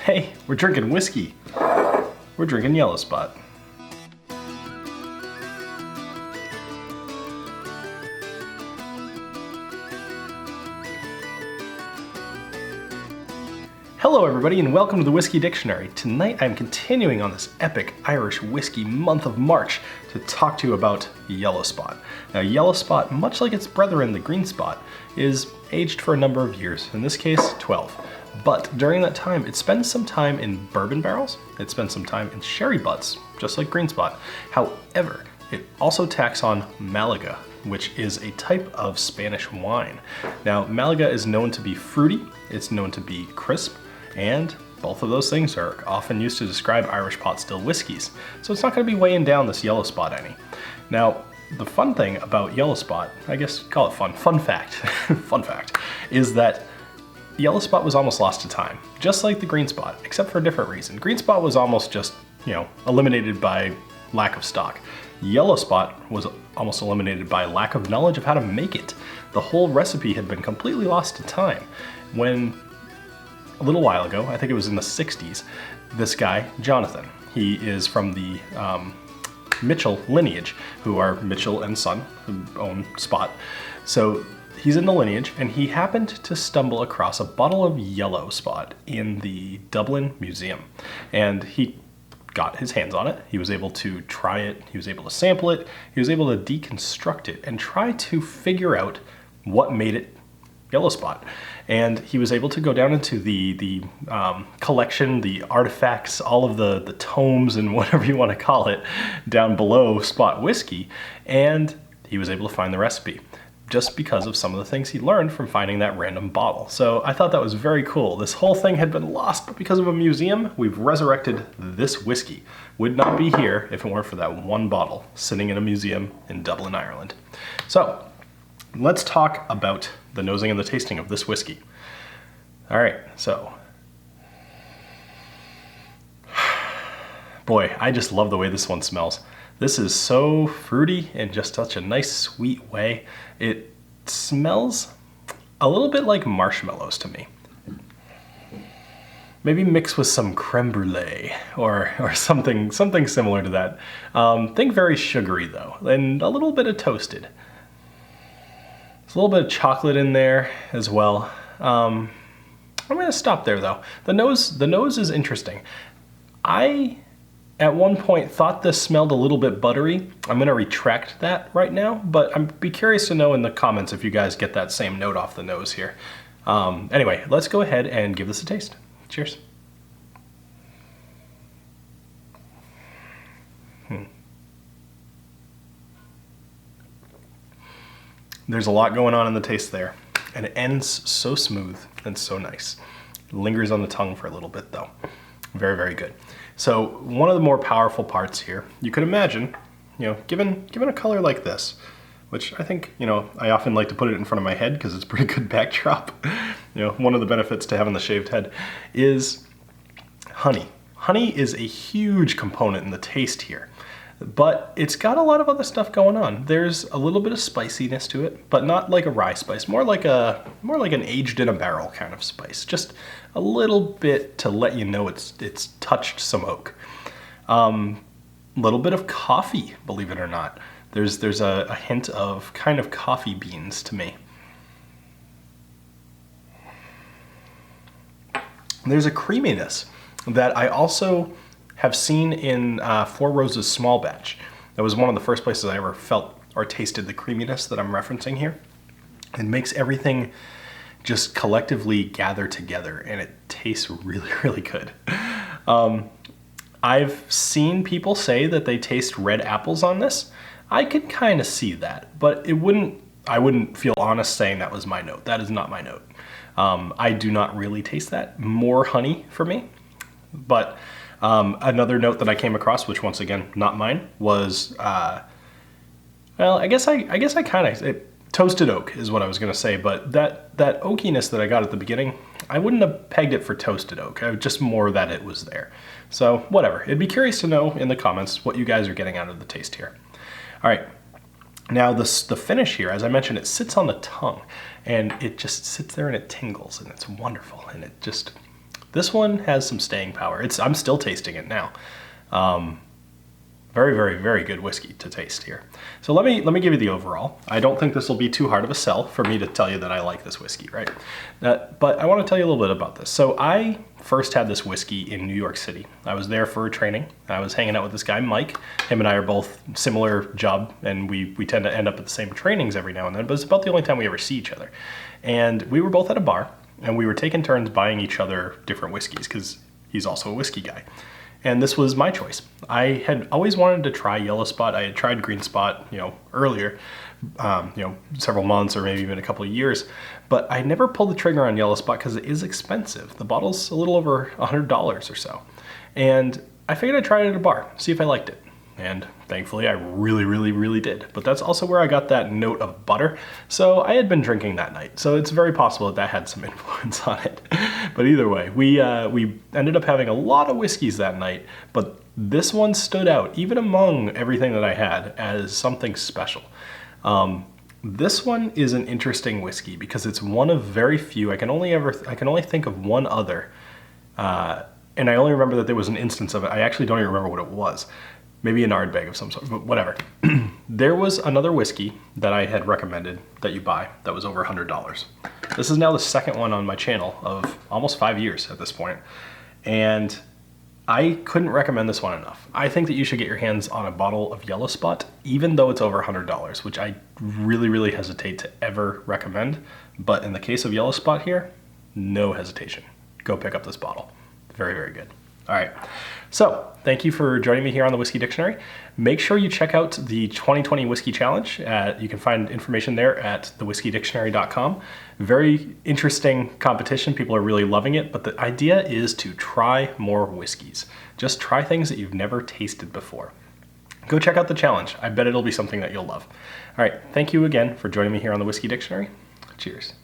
Hey, we're drinking whiskey. We're drinking Yellow Spot. Hello everybody and welcome to the Whiskey Dictionary. Tonight I'm continuing on this epic Irish whiskey month of March to talk to you about Yellow Spot. Now Yellow Spot, much like its brethren the Green Spot, is aged for a number of years, in this case 12. But during that time it spends some time in bourbon barrels, it spends some time in sherry butts, just like Green Spot. However, it also tacks on Malaga, which is a type of Spanish wine. Now Malaga is known to be fruity, it's known to be crisp, and both of those things are often used to describe Irish pot still whiskeys. So it's not going to be weighing down this Yellow Spot any. Now, the fun thing about Yellow Spot, I guess call it fun fact, fun fact, is that Yellow Spot was almost lost to time, just like the Green Spot, except for a different reason. Green Spot was almost just, eliminated by lack of stock. Yellow Spot was almost eliminated by lack of knowledge of how to make it. The whole recipe had been completely lost to time when a little while ago, I think it was in the 60s, this guy, Jonathan, he is from the Mitchell lineage, who are Mitchell and Son, who own Spot. So he's in the lineage, and he happened to stumble across a bottle of Yellow Spot in the Dublin Museum. And he got his hands on it, he was able to try it, he was able to sample it, he was able to deconstruct it and try to figure out what made it Yellow Spot. And he was able to go down into the collection, the artifacts, all of the tomes and whatever you want to call it, down below Spot whiskey, and he was able to find the recipe just because of some of the things he learned from finding that random bottle. So I thought that was very cool. This whole thing had been lost, but because of a museum, we've resurrected this whiskey. Would not be here if it weren't for that one bottle sitting in a museum in Dublin, Ireland. So let's talk about the nosing and the tasting of this whiskey. All right, so. Boy, I just love the way this one smells. This is so fruity in just such a nice, sweet way. It smells a little bit like marshmallows to me. Maybe mixed with some creme brulee or something similar to that. Think very sugary though, and a little bit of toasted. There's a little bit of chocolate in there as well. I'm gonna stop there though. The nose is interesting. I, at one point, thought this smelled a little bit buttery. I'm gonna retract that right now, but I'd be curious to know in the comments if you guys get that same note off the nose here. Anyway, let's go ahead and give this a taste. Cheers. There's a lot going on in the taste there, and it ends so smooth and so nice. It lingers on the tongue for a little bit though. Very, very good. So one of the more powerful parts here, you could imagine, given a color like this, which I think, I often like to put it in front of my head because it's a pretty good backdrop. One of the benefits to having the shaved head is honey. Honey is a huge component in the taste here. But it's got a lot of other stuff going on. There's a little bit of spiciness to it, but not like a rye spice, more like an aged in a barrel kind of spice. Just a little bit to let you know it's touched some oak. Little bit of coffee, believe it or not. There's a hint of kind of coffee beans to me. There's a creaminess that I also have seen in Four Roses Small Batch. That was one of the first places I ever felt or tasted the creaminess that I'm referencing here. It makes everything just collectively gather together and it tastes really, really good. I've seen people say that they taste red apples on this. I could kind of see that, but I wouldn't feel honest saying that was my note. That is not my note. I do not really taste that. More honey for me, but another note that I came across, which once again, not mine, was, toasted oak is what I was gonna say, but that oakiness that I got at the beginning, I wouldn't have pegged it for toasted oak, just more that it was there. So whatever, it'd be curious to know in the comments what you guys are getting out of the taste here. All right, now the finish here, as I mentioned, it sits on the tongue and it just sits there and it tingles and it's wonderful and it just, This one has some staying power. I'm still tasting it now. Very, very, very good whiskey to taste here. So let me give you the overall. I don't think this will be too hard of a sell for me to tell you that I like this whiskey, right? But I want to tell you a little bit about this. So I first had this whiskey in New York City. I was there for training. I was hanging out with this guy, Mike. Him and I are both similar job, and we tend to end up at the same trainings every now and then, but it's about the only time we ever see each other. And we were both at a bar, and we were taking turns buying each other different whiskeys, because he's also a whiskey guy. And this was my choice. I had always wanted to try Yellow Spot. I had tried Green Spot, earlier, several months or maybe even a couple of years, but I never pulled the trigger on Yellow Spot because it is expensive. The bottle's a little over $100 or so. And I figured I'd try it at a bar, see if I liked it. And thankfully I really, really, really did. But that's also where I got that note of butter. So I had been drinking that night. So it's very possible that had some influence on it. But either way, we ended up having a lot of whiskeys that night, but this one stood out, even among everything that I had, as something special. This one is an interesting whiskey because it's one of very few. I can only think of one other, and I only remember that there was an instance of it. I actually don't even remember what it was. Maybe an Ardbeg of some sort, but whatever. There was another whiskey that I had recommended that you buy that was over $100. This is now the second one on my channel of almost 5 years at this point, and I couldn't recommend this one enough. I think that you should get your hands on a bottle of Yellow Spot, even though it's over $100, which I really, really hesitate to ever recommend. But in the case of Yellow Spot here, no hesitation. Go pick up this bottle. Very, very good. All right, so thank you for joining me here on the Whiskey Dictionary. Make sure you check out the 2020 Whiskey Challenge. You can find information there at thewhiskeydictionary.com. Very interesting competition. People are really loving it, but the idea is to try more whiskeys. Just try things that you've never tasted before. Go check out the challenge. I bet it'll be something that you'll love. All right, thank you again for joining me here on the Whiskey Dictionary. Cheers.